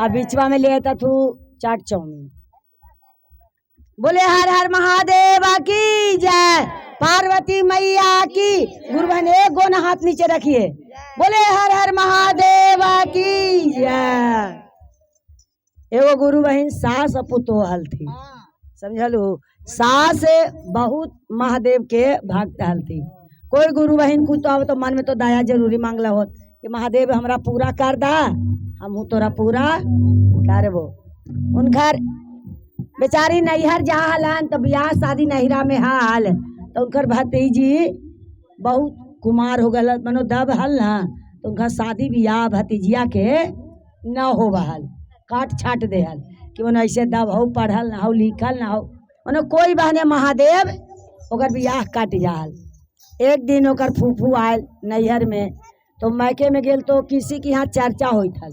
और बीचवा में ले आता तू चाट चाउमीन। बोले हर हर महादेव की जय, पार्वती मैया की। गुरु बहन एक गोना हाथ नीचे रखिए, बोले हर हर महादेव की जय। एगो गुरु बहन सास पुतोहल थी, समझलू। सास बहुत महादेव के भक्त हल थी। कोई गुरु बहन कुछ तो मन में तो दया जरूरी मांगला होत कि महादेव हमरा पूरा कर दा, हम तोरा पूरा करबो। उनकर बेचारी नैहर जा हलन तो ब्याह शादी नैहरा में हाल, तो उनकर भतीजी बहुत कुमार हो गल, मनो दब हल ना, तो उनका शादी ब्याह भतीजिया के न हो बहल, काट छाट दे हल कि मन ऐसे दब हो, पढ़ल ना हो, लिखल ना हो, मनो कोई बहने महादेव ओकर ब्याह काट जाल। एक दिन ओकर फूफू आयल नैहर में, तो मैके में गेल तो किसी के यहाँ चर्चा होइत हल,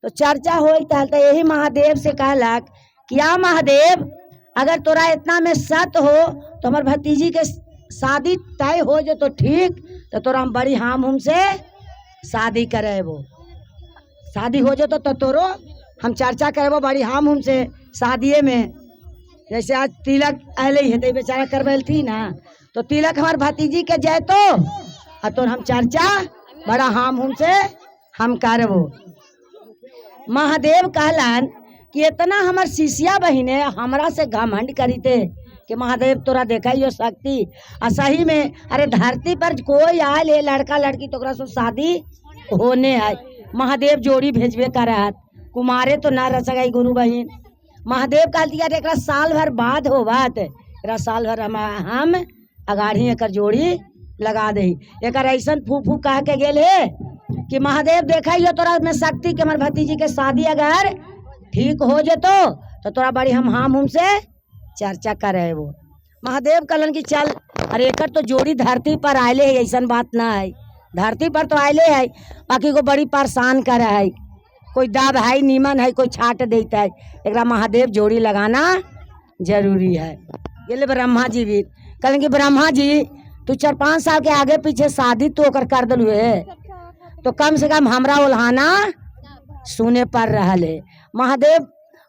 तो चर्चा होइत हल तो यही महादेव से कहलक क्या महादेव, अगर तोरा इतना में सत हो तो हमार भतीजी के शादी तय हो जो तो ठीक, तो तोरा हम बड़ी हम से शादी करेबो, शादी हो जो तो तोरो हम चर्चा करेबो बड़ी हम से शादिये में। जैसे आज तिलक अल है बेचारा करबैल थी ना, तो तिलक हमार भतीजी के जाए तो हम चर्चा बड़ा हम से हम करबो। महादेव कहलन कि इतना हमार शिष्या बहिने हमरा से घमंड करी थे कि महादेव तोरा देखा ही शक्ति, और सही में अरे धरती पर कोई आयल है लड़का लड़की तो से शादी होने आए। महादेव जोड़ी भेजबे करत, कुमारे तो ना रह सके गुरु बहन। महादेव कह दिया एक साल भर बाद हो बात, एक साल भर हम अगाड़ी एक जोड़ी लगा दे। एक ऐसा फूफू कह के गेल है कि महादेव देखा ही तोरा में शक्ति के हमार भतीजी के शादी अगर ठीक हो जतो तो तोरा बड़ी हम से चर्चा करे। वो महादेव कहलन कि चल, अरे एक तो जोड़ी धरती पर आयले है, ऐसा बात ना है, धरती पर तो आयले है, बाकी को बड़ी परेशान करे है, कोई दाब है नीमन है, कोई छाट देता है, एक महादेव जोड़ी लगाना जरूरी है। ये ब्रह्मा जी भी कहलन कि ब्रह्मा जी तू 4-5 साल के आगे पीछे शादी तो कर दलू है, तो कम से कम हमरा उल्हाना सुने पर रहल है। महादेव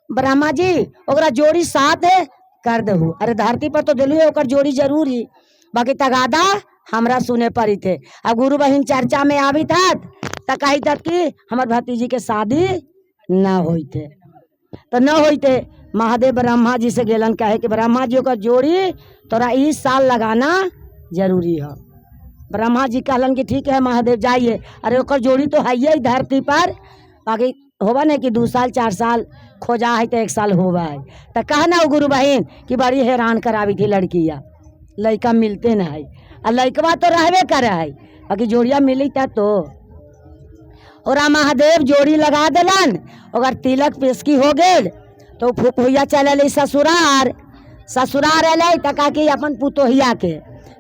ब्रह्मा जी ओकरा जोड़ी साथ है कर दहू, अरे धरती पर तो दिलू है ओकर जोड़ी जरूरी, बाकी तगादा हमरा सुने पड़ी थे। अब गुरु बहन चर्चा में आवी था तो कही था कि हमार भतीजी के शादी न होते, तो न होते। महादेव ब्रह्मा जी से गेलन कहे कि ब्रह्मा जी ओकर जोड़ी तोरा इस साल लगाना जरूरी है। ब्रह्मा जी कहलन कि ठीक है महादेव जाइए, अरे ओकर जोड़ी तो है ही धरती पर, बाकी होबा नहीं कि 2 साल 4 साल खोजा है तो 1 साल होबा है। तो कहना वो गुरु बहन कि बड़ी हैरान करावी थी लड़किया, लड़का मिलते न है, और लड़कवा तो रहबे करे है, बाकी जोड़िया मिली था तो और महादेव जोड़ी लगा दिलन। अगर तिलक पेशकी हो गए तो फुफुया चल ससुरार, ससुरार अल तो कहा कि अपन पुतोहिया के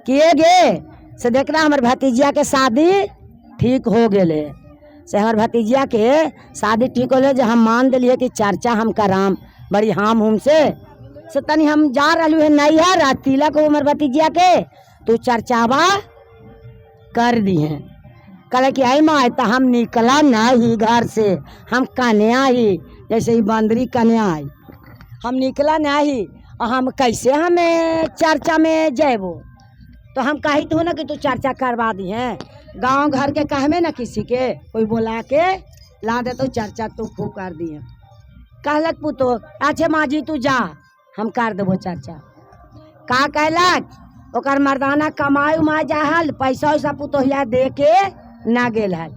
किए गे से देखना हमारे भतीजिया के शादी ठीक हो गए, से हमारे भतीजिया के शादी ठीक हो गए, जो हम मान दिलिए कि चर्चा हम कराम बड़ी हम से तनी हम जा रही है नैहर तिलक हो हमारे भतीजिया के, तू चर्चावा कर दी है। कल कि आई माँ तो हम निकला नहीं घर से, हम कन्या ही जैसे ही बंदरी कन्या आई, हम निकला नहीं, और हम कैसे हमें चर्चा में जेबो, तो हम कही तो ना कि तू चर्चा करवा दी है, गांव घर के कहमे ना किसी के कोई बोला के ला दे तो चर्चा तू खूब कर दी है। कहलक पुतो अच्छा माँ जी तू जा हम कर देबो चर्चा। का कहलक ओकर मर्दाना कमाई उमाई जाहल, पैसा वैसा पुतोहिया दे के ना गेल है।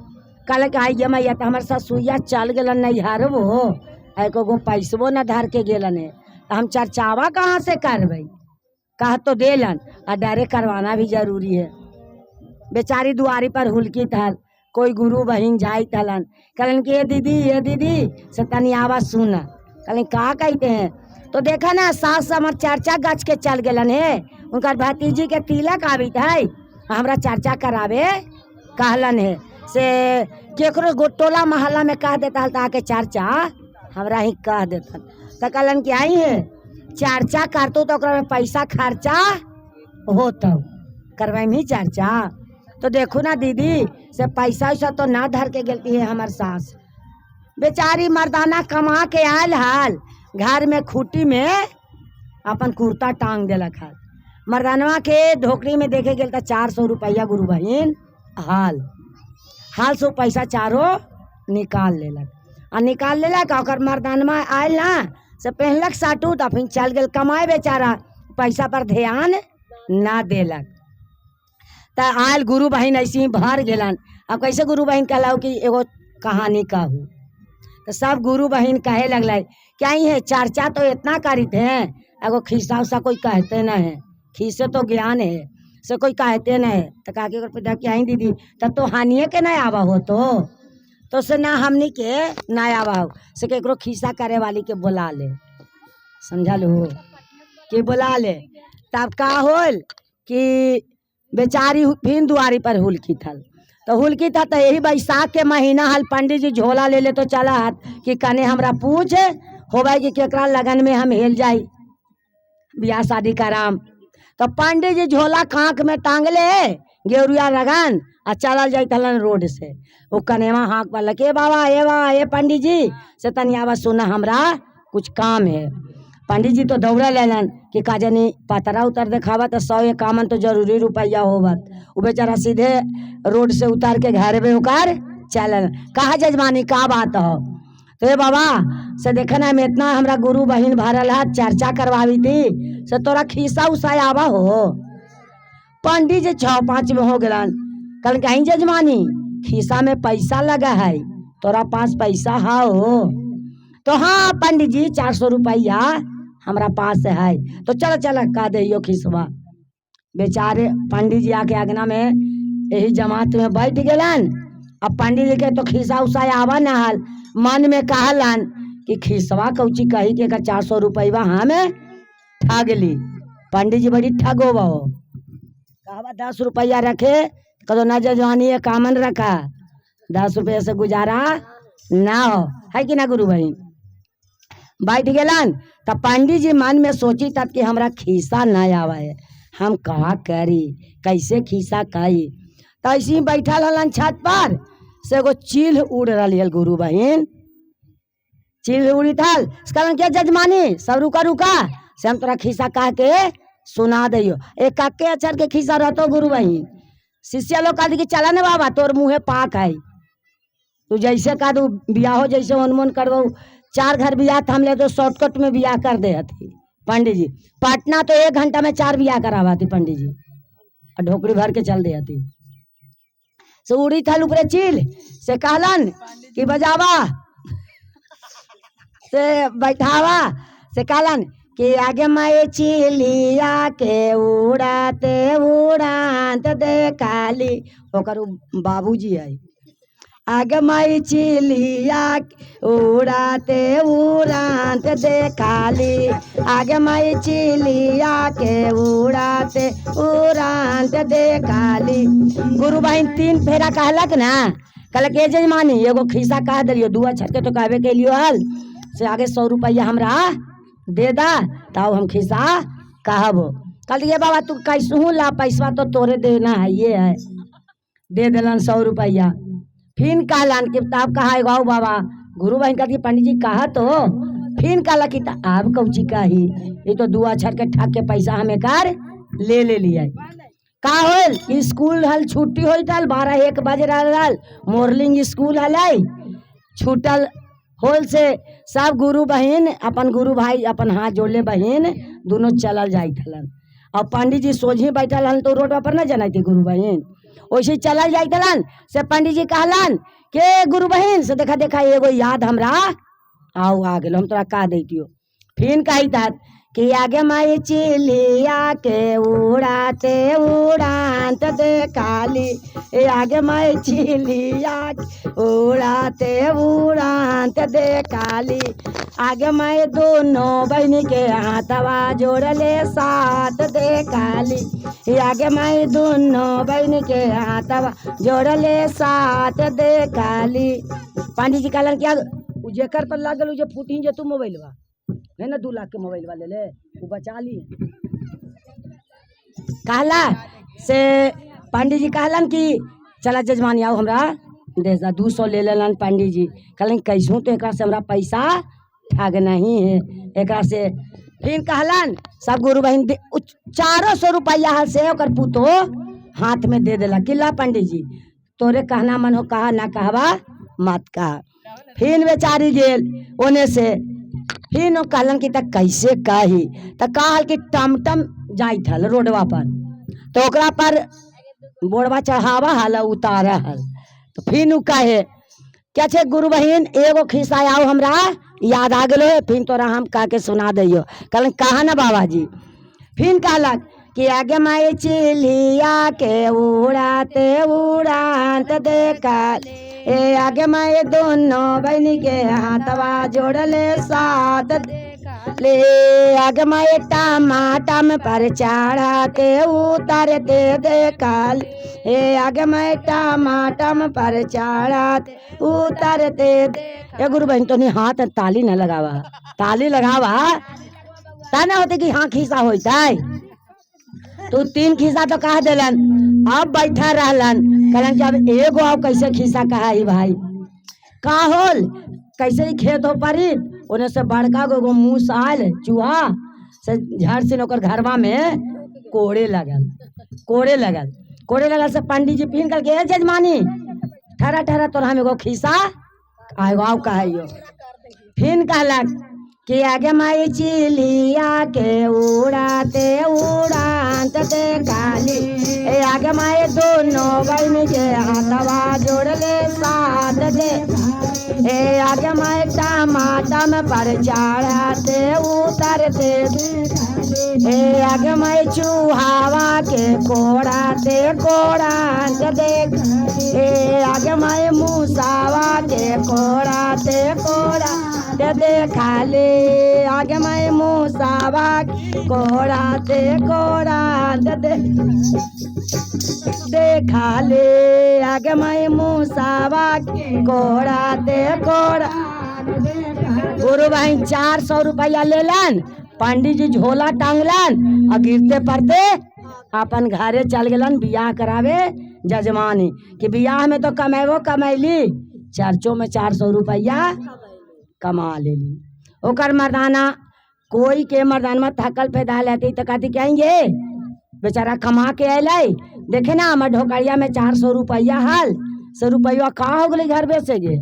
कहलक आइए मैया तो हमारे ससुइया चल गलन नैहर वो एको गो पैसबो न धर के गेलन है, तो हम चर्चावा कहाँ से करबे, कह तो देलन और डायरेक्ट करवाना भी जरूरी है। बेचारी दुआरी पर हुलकी थल, कोई गुरु बहन जाई थलन, कहलन कि ये दीदी से तनी आवाज सुना। कहलन का कहते हैं, तो देखा ना सास हमार चर्चा गच के चल गलन है, उनकर भतीजी के तिलक आवी है, हमरा चर्चा करावे कहलन है, से केकरो गोटोला मोहल्ला में कह देता हल ताके चर्चा हमरा ही कह देता। तो कहलन कि आई है चर्चा करतो तो ओकरा में पैसा खर्चा होता, करवाई ही चर्चा। तो देखो ना दीदी से पैसा वैसा तो ना धर के गेलती है हमार सास, बेचारी मर्दाना कमा के आयल हाल घर में खूटी में अपन कुर्ता टांग देलक हाल। मर्दानवा के ढोकरी में देखे गेल 400 रुपया गुरु बहिन हाल हाल सो पैसा चारो निकाल लेलक आ निकाल लेलक। और मर्दानवा आयल ना से पहनलक साटू तो फिर चल गए कमाए बेचारा, पैसा पर ध्यान ना देलक। तो आयल गुरु बहिन ऐसे ही भर गेलन। अब कैसे गुरु बहिन कहलाओ कि एगो कहानी कहू तो सब गुरु बहिन कहे लगल क्या ही है चर्चा तो इतना करी थे, एगो खिस्सा उस्सा कोई कहते न है, खिस्से तो ज्ञान है से कोई कहते न है। तो कहा कि पिता क्या ही दीदी तब तो हानिए के न आवा हो तो से ना हमनी के ना आवा हो से केकरो खिस्सा करे वाली के बुला ले, समझल हो कि बुला ले। तब का होल कि बेचारी फिर दुआरी पर हुलकी थल तो हुलकी था तो यही बैसाख के महीना हल पंडित जी झोला ले तो चला कि कने हमरा पूछ होवे कि केकरा लगन में हम हेल जाई बियाह शादी कराम। तो पंडित जी झोला कांख में टांग ले गेरुआ लगन आ चलल जाई थलन रोड से। वो कनेवा हाँक पर लगे बाबा ए पंडित जी से तनिया सुना हमरा कुछ काम है। पंडित जी तो दौड़ा लेलन कि का जानी पतरा उतर दिखावा तो 100 कामन तो जरूरी रुपया होवत। वो बेचारा सीधे रोड से उतार के घर में होकर चलन। कहा जजमानी का बात हो तो ये बाबा से देखना में इतना हमरा गुरु बहिन भरल है चर्चा करवावी थी से तोरा खिस्सा उसा आवा हो। पंडित जी 6-5 में हो गलन कल कहीं जजमानी खिस्सा में पैसा लगा है तोरा पास पैसा हो तो हाँ पंडित जी 400 रुपया हमरा पास है तो चल चल का दियो खिसवा। बेचारे पंडित जी आके अगना में यही जमात में बैठ गलन। अब पंडित जी के तो खिस्सा उसा आवा न हाल मन में कहलन कि खिसवा कौची कही के 400 रुपया हमें ठग ली। पंडित जी बड़ी ठगो बहो कहवा 10 रुपया रखे कदो न जजवानी है कामन रखा 10 रुपया से गुजारा ना हो है कि ना गुरु बहिन। बैठ गेलन तब पंडित जी मन में सोची तब कि हमरा खिस्सा न आवा है हम कहा करी कैसे खिस्सा कही। तो ऐसे ही बैठल हलन छत पर से एगो चील उड़ रही है गुरु बहिन। चील उड़ी थल क्या जजमानी सब रुका रुका से हम तोरा खिस्सा कह के सुना दियो। एक कक्के अक्षर के खिस्सा रहतो गुरु बहिन। शिष्य लोग कहते कि चला न बाबा तोर मुँहे पाक है तू जैसे कह दू बियाहो जैसे उनमन करबो 4 घर बियाह हम ले तो शॉर्टकट में बियाह कर दे हती पंडित जी। पटना तो 1 घंटा में 4 बियाह करावाती पंडित जी और ढोकरी भर के चल देती से उड़ी थल ऊपरे चील से कहलन कि बजावा से बैठावा से कहलन कि आगे मैं चिलिया के उड़ाते उड़ात दे काली ओकर बाबूजी आई आगे मैं चिलिया उड़ाते उड़ात दे काली आगे मैं चिलिया के उड़ाते उड़ात दे काली। गुरु बहिन 3 फेरा कहलक ना कहलक ए जजमानी एगो खिस्सा कह दिलियो 2 अक्षर के तो कहबे के लियो हल से आगे 100 रुपया हमरा दे दा तब हम खिस्सा कहबो। कहलिए बाबा तू कैसहू ला पैसा तो तोरे देना है ये है दे दिलन 100 रुपया। फिर कहलन कि तब कहा गाओ बाबा गुरु बहन कहती पंडित जी कहा तो फिर कहला कि अब कौची कही ये तो 2 अक्षर के ठग के पैसा हमें कर ले लिया। का होल स्कूल हल छुट्टी हो 12-1 बजे रहल मॉर्निंग स्कूल हल छूटल होल से सब गुरु बहन अपन गुरु भाई अपन हाथ जोड़ले बहन दोनों चलल जाइत हलन। और पंडित जी सोझे बैठल हन तो रोड पर न जनाती गुरु बहन वैसे चलल जाइत हलन से पंडित जी कहलन के गुरु बहन से देखा देखा एगो याद हमरा आओ आ गेल हम तोरा कह देतियो। फिर कही तात कि आगे मैं चिलिया के उड़ाते उड़ात दे काली आगे मैं चिलिया उड़ाते उड़ात दे काली आगे मैं दोनों बहन के हाथवा जोड़ले साथ दे काली आगे मैं दोनों बहन के हाथवा जोड़ले साथ दे काली। पंडित जी कहलन क्या जेकर पर लागल जे फूटी जे तू मोबाइलवा है ना 2 लाख के मोबाइल वाले ले वो बचा ली। कहला से पंडित जी कहलन कि चला जजमानी आओ हमरा दे 200 ले लेलन पंडित जी। कहलन कैसू तो एकरा से हमरा पैसा ठग नहीं है एकरा से। फिर कहलन सब गुरु बहन 400 रुपया हाल से ओकर पुतो हाथ में दे देला। किला पंडित जी तोरे कहना मन हो कहा ना कहवा मत कहा। फिर बेचारी गेल ओने से। फिर कहलन कि तक कैसे कही तो कहल कि टमटम जाइत हल रोडवा पर तो ओकरा पर बोरवा चढ़ावा हल उतारा हल। तो फिर उ कहे क्या छे गुरु बहन एगो खिस्सा आओ हमरा याद आ गलो है फिर तोरा हम कह के सुना दियो। कहलन कहा ना बाबा जी। फिर कहलक कि आगे माई चिलिया के उड़ाते उड़ात देखा ए आगे माई दोनों बहनी के हाथवा जोड़ले साथ ले आगे माई टमाटम पर चढ़ाते उतारते देखल ए आगे माई टमाटम पर चढ़ाते उतारते। ए गुरु बहन तो नहीं हाथ ताली न लगावा ताली लगावा ता ना होते कि हाँ खिस्सा होता है। तू 3 खिस्सा तो कह दिलन अब बैठा रहलन कहलन कि अब एगो आओ कैसे खिस्सा कहा ही भाई का होल कैसे ही खेत हो परी उन्हें से बड़का गो मूस आयल चूहा से झड़ से ओकर घरवा में कोड़े लगल से पंडित जी पीन करके जजमानी ठहरा ठहरा तोरा हम एगो खिस्सा आओ कहियो। फिर कहलक कि आगे माई चिलिया के उड़ाते उड़ात देखली ए आगे माई दोनों बहन के हाथवा जोड़ले साथ दे ए आगे माई टमाटम पर चढ़ाते उतरते ए आगे माई चूहावा के कोड़ाते कोड़ात देख ए आगे माई मूसावा के कोड़ाते कोड़ाते देखले आगे मैं मूसावा कोड़ाते कोड़ाते देखा ले आगे मैं मूसावा कोड़ाते कोड़ा। गुरु भाई 400 रुपया लेलन पंडित जी झोला टांगलन और गिरते पड़ते अपन घरे चल गलन बियाह करावे जजमानी कि बियाह में तो कमेबो कमैली चर्चों में 400 रुपया कमा लेली। ओकर मर्दाना कोई के मर्दाना थकल पैदा लेती तो कहती कहेंगे बेचारा कमा के अलै देखे ना हमार ढोकरिया में 400 रुपया हाल 100 रुपया कहाँ हो गई घर बेचे गे।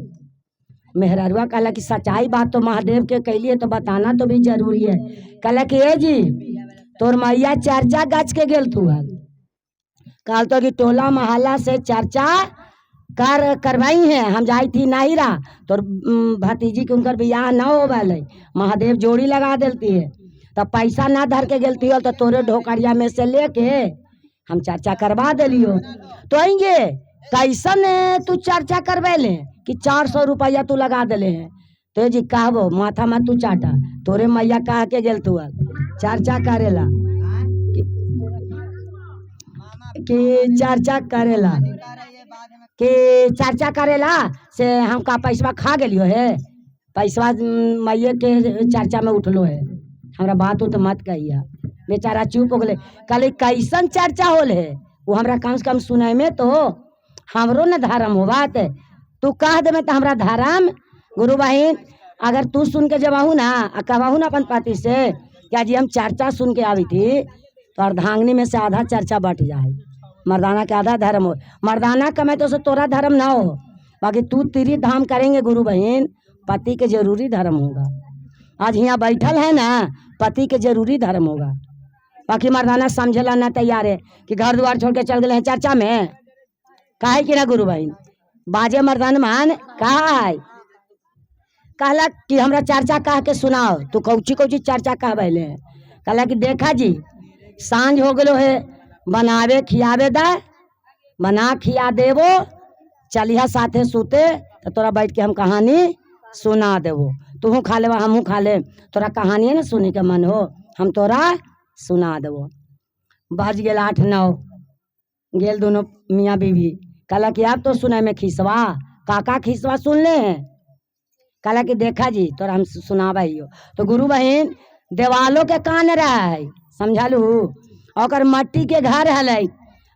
मेहरारुआ कहला कि सच्चाई बात तो महादेव के कैलिए तो बताना तो भी जरूरी है। कहला कि ए जी तोर मैया चर्चा गच के गेल तू कल तो कि टोला मोहल्ला से चर्चा करवाई है हम जाई थी नाहिरा तो भतीजी के उनकर बियाह न हो वाले महादेव जोड़ी लगा देती है तो पैसा ना धर के गेलती हो तो तोरे ढोकरिया में से लेके हम चर्चा करवा दिलियो। तो आएंगे कैसन तू चर्चा करवे ले कि 400 रुपया तू लगा दिले है। तो जी कहबो माथा में तू चाटा तोरे मैया कह के गेल तू चर्चा करेला कि चर्चा करेला से हमका पैसा खा गेलियो है पैसा मैये के चर्चा में उठलो है हमरा बात तो मत कहिया। बेचारा चुप हो गए कल कैसन चर्चा होल है वो हमरा कम से कम सुनाई में तो हमरो न धर्म हो बात तू कह दे तो हमरा धर्म। गुरु बहन अगर तू सुन के जब आहू ना कहू ना अपन पति से क्या जी हम चर्चा सुन के आई थी तो अर्धांगनी में से आधा चर्चा बट जाए मर्दाना के आधा धर्म हो मर्दाना कमाए तो तोरा धर्म ना हो बाकी तू तीरी धाम करेंगे गुरु बहन पति के जरूरी धर्म होगा। आज यहाँ बैठल है ना पति के जरूरी धर्म होगा बाकी मर्दाना समझला ना तैयार है कि घर द्वार छोड़ के चल गए हैं चर्चा में काहे कि ना गुरु बहन बाजे मर्दान मान कहा कहला कि हमरा चर्चा कह के सुनाओ तू कौची कौची चर्चा कहबैले कहला कि देखा जी सांझ हो गलो है बनावे खियावे दा बना खिया देवो चलिया साथे सूते तो तोरा बैठ के हम कहानी सुना देवो तू खा ले हमहू खा ले तोरा कहानी है ना सुनी के मन हो हम तोरा सुना देवो। बज गेल 8-9 गेल दोनों मियाँ बीवी कहला कि आप तो सुनाए में खिसवा काका खिसवा सुन ले हैं कहला कि देखा जी तोरा हम सुनावा तो गुरु बहन देवालों के कान रहा है समझलू और मट्टी के घर हल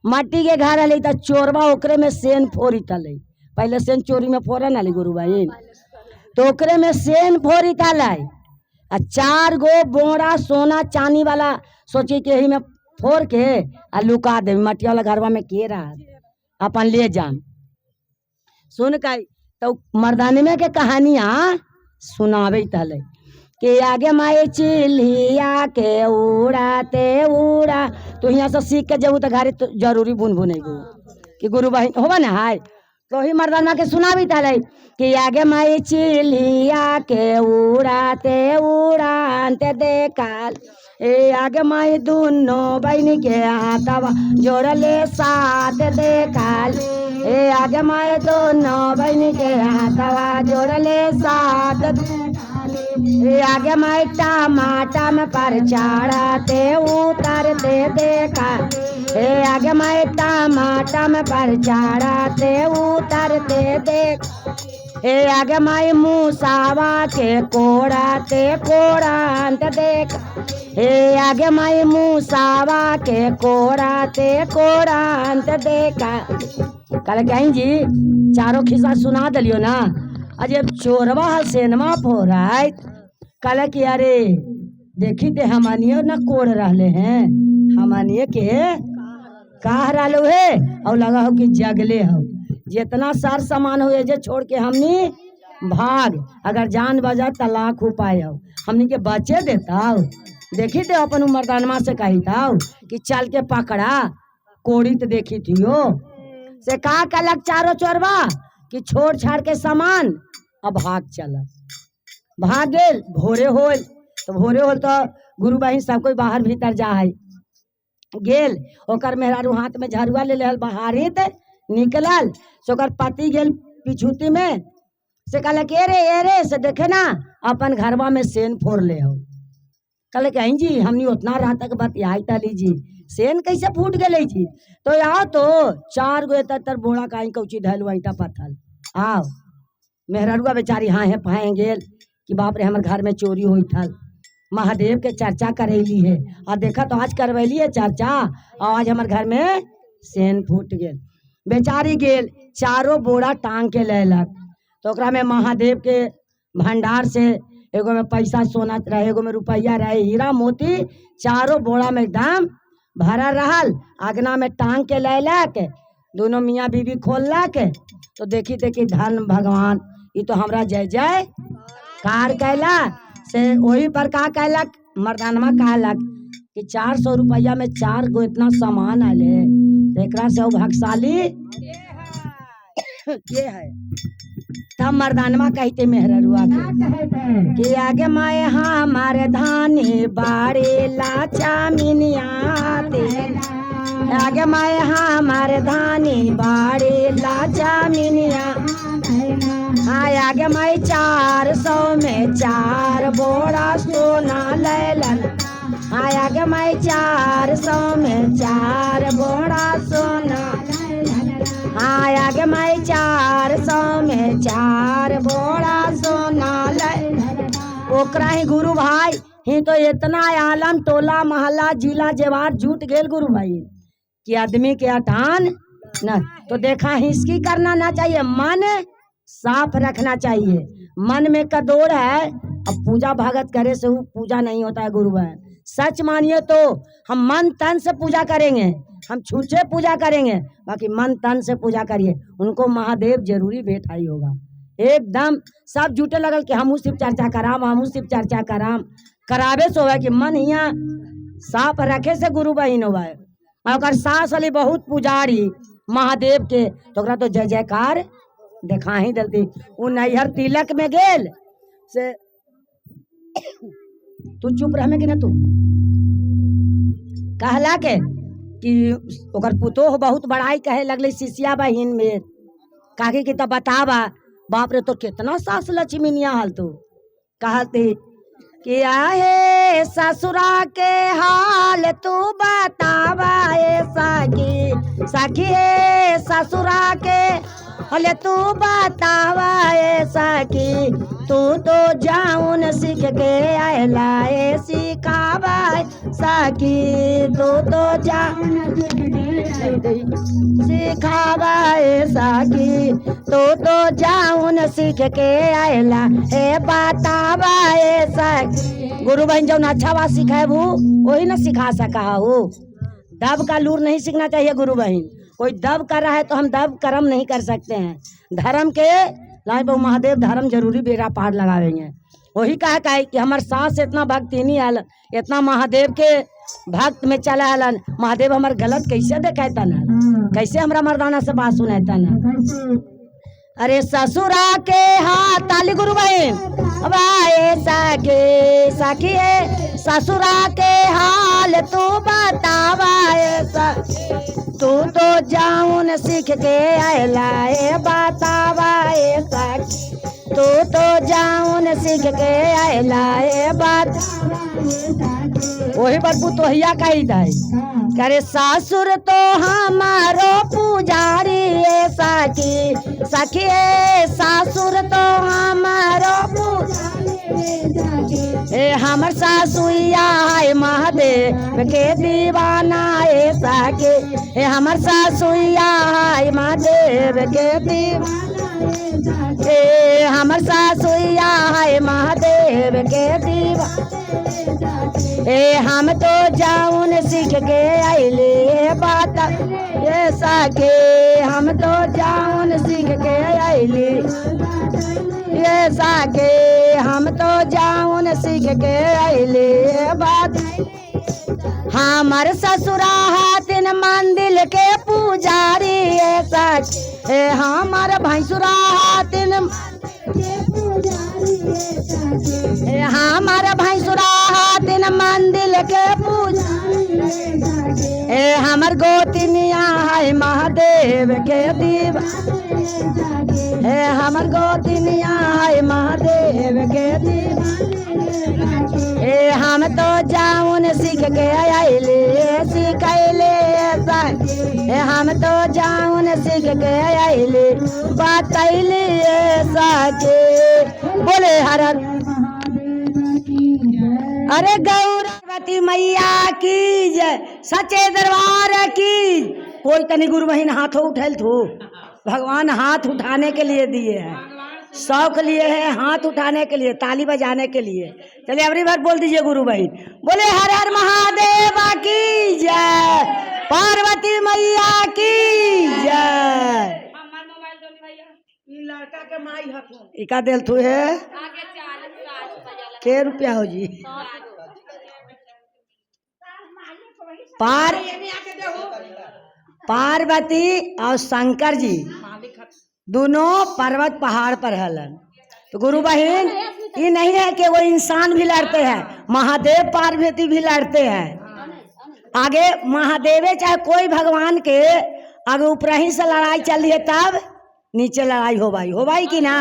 मट्टी के घर हल तो चोरवा ओकरे में सेन फोरी तले पहले सेन चोरी में फोरन आली गुरु भाई, तो ओकरे में सेन फोरी तालाई आ 4 गो बोरा सोना चांदी वाला सोची के ही में फोड़ के आ लुका दे मटिया वाला घरवा में के रहा अपन ले जाम। सुन के तो मर्दानी में के कहानियां सुनावे तले कि आगे माए चिल्हिया के उड़ाते उड़ा, तो यहाँ से सीख के जब तो घरे तो जरूरी बुन बुनेगो कि गुरु बहन होगा ना हाय, तो ही मर्दाना के सुनावी तले कि आगे माई चिल्हिया के उड़ाते उड़ाते देखाल, ए आगे माई दोनों बहन के हाथवा जोड़ले साथ देखाल, ए आगे माई दोनों बहन के हाथवा जोड़ले साथ देखाल, ए आगे माई टमाटा में पर चढ़ाते उतारते देखाल, ए आगे माई टमाटा में पर चढ़ाते उतारते देख, ए आगे माई मूसावा के कोड़ाते कोड़ांत देख, ए आगे माई मूसावा के कोड़ाते कोड़ांत देखा। कल कहीं जी चारों खिस्सा सुना दिलियो ना, अजय चोरवा सेनमा फोराय कल की अरे देखी ते हमनियो न कोड़ रहले हैं, हमनिए के कह रहा है और लगा हो कि जगले हो, जितना सार सामान हो जे छोड़ के हमनी भाग, अगर जान बजा तलाक हो पाए हो हमनी के बचे देता हो। देखी थे अपन मर्दानमा से कही था कि चल के पकड़ा कोड़ी तो देखी थी हो से का कलक चारों चोरवा कि छोड़ छाड़ के सामान अब भाग चला, भाग गेल भोरे होल तो भोरे होल तो गुरु बहन सब कोई बाहर भीतर जा है गेल, ओकर मेहरारू हाथ में झरुआ ले लेहल बहारी निकलल से ओकर पति गेल पिछुती में से कहल के ए रे से देखे ना अपन घरवा में सेन फोड़ ले हो। कहले कहीं जी हमनी उतना रात तक बतियाई तली जी सेन कैसे फूट गए जी, तो यहाँ तो 4 गो तर बोड़ा कहीं कौची धैल वहीटा पत्थल आओ मेहरारुआ बेचारी हाँ है पाए गेल कि बाप रे हमारे घर में चोरी हुई थल, महादेव के चर्चा करेली है और देखा तो आज करवैली है चर्चा और आज हमारे घर में सेन फूट गेल। बेचारी गेल 4 बोरा टांग के लेलक, तो ओकरा में महादेव के भंडार से एगो में पैसा सोना रहे, एगो में रुपया रहे, हीरा मोती 4 बोरा में एकदम भरा रहल, आगना में टांग के लेलक, दोनों मियाँ बीवी खोललक, तो देखी देखी धन भगवान ये तो हमरा जय जय कार कैला से वही पर का कहलक मर्दानमा कहलक कि 400 रुपया में 4 गो इतना सामान आले, तो एकरा से भागशाली के है। तब मर्दानमा कहते मेहररुआ के कि आगे माए हमारे धानी बाड़ी लाचा मिनियाते, आगे माए हमारे धानी बाड़ी लाचा मिनिया, हाँ आगे माई 400 में 4 बोरा सोना लेलन, हाँ आगे माई 400 में 4 बोरा सोना, हाँ आगे माई 400 में 4 बोरा सोना लेलन। ओकरा ही गुरु भाई ही तो इतना आलम टोला महल्ला जिला जेवार जुट गेल गुरु भाई कि आदमी के अटान न, तो देखा हिसकी करना ना चाहिए, मन साफ रखना चाहिए, मन में कदोर है, अब पूजा भगत करे से वो पूजा नहीं होता है गुरु बहन, सच मानिए तो हम मन तन से पूजा करेंगे, हम छूछे पूजा करेंगे, बाकी मन तन से पूजा करिए, उनको महादेव जरूरी बैठाई होगा। एकदम सब झूठे लगल कि हमू शिव चर्चा कराम, हमू शिव चर्चा कराम, करावे से होगा कि मन यहाँ साफ रखे से गुरु बहन होगा। और सास अली बहुत पुजारी महादेव के, तो तो जय जयकार देखा ही दलती। वो नैहर तिलक में गेल से तू चुप रह में कि ना, तू कहला के कि ओकर पुतोह बहुत बड़ाई कहे लगले शिष्या बहिन में, काकी की तब बतावा बाप रे तो कितना सास लक्ष्मीनिया हाल, तू कहती कि आहे ससुरा के हाल तू बतावा ए सखी, सखी है ससुरा के हले तू बतावा ए सखी, तू तो जाऊन सीख के आयला ए सिखावा सखी तू तो जाऊन सिखावा ए सखी तू तो जाऊन सीख के आयला ए बतावा ए सखी। गुरु बहन जो अच्छा बात सिखाए वो वही ना सिखा सका हो। दब का लूर नहीं सीखना चाहिए गुरु बहन। कोई दब कर रहा है तो हम दब कर्म नहीं कर सकते हैं। धर्म के लाए बहु महादेव धर्म जरूरी बेरा पार लगावेंगे। वही कहा है कि हमारे सास इतना भक्ति नहीं आल, इतना महादेव के भक्त में चला आलन। महादेव हमारे गलत कैसे देखाता ना, कैसे हमारा मर्दाना से बात सुनाता ना। अरे ससुरा के हाथ ताली गुरु बहन वाए सके सखी ससुरा के हाल तू बतावाए तू तो जाऊन सीख के आयला ए बतावाए सखी तू तो जाऊन सीख के आयला ए बात। वही पर पुतोहिया कही दाई करे सासुर तो हमारो पुजारी ए सखी सखी सासुर तो हमारो ए हमर सासुया है महादेव के दीवाना ए सखी ए हमर सासुया है महादेव के दीवाना ए हमर सासुया है महादेव के दीवाना ए हम तो जाऊन सीख के आइले बात ये सके हम तो जाऊन सीख के आइले ये सके हम तो जाऊन सीख के आइले बात। हमार ससुरा हाथिन मंदिर के पुजारी ए सके ए हमार भैंसुरा हाथिन हमारा भैंसुरा हाथिन मंदिर के पूजा ए हमर गोतिनिया है महादेव के दीवा ए हमर गोतिनिया है महादेव के दीवा ए हम तो जाऊन सीख के आइले सिखैले ए हम तो जाऊन सीख के आइले बतैले सके बोले हर अरे गौरवती मैया की जय सच्चे दरबार की। कोई तनी गुरु बहन हाथों उठल थो भगवान हाथ उठाने के लिए दिए हैं, शौक लिए हैं हाथ उठाने के लिए, ताली बजाने के लिए। चलिए अबरी बार बोल दीजिए गुरु बहन बोले हर हर महादेव की जय, पार्वती मैया की जय। लड़का के माई हथो इका दिल थू है के रुपया हो जी पार्वती और शंकर जी दोनों पर्वत पहाड़ पर हलन। तो गुरु बहन ये नहीं है कि वो इंसान भी लड़ते हैं, महादेव पार्वती भी लड़ते हैं। आगे महादेवे चाहे कोई भगवान के आगे ऊपर ही से लड़ाई चल रही है तब नीचे लड़ाई हो भाई की ना।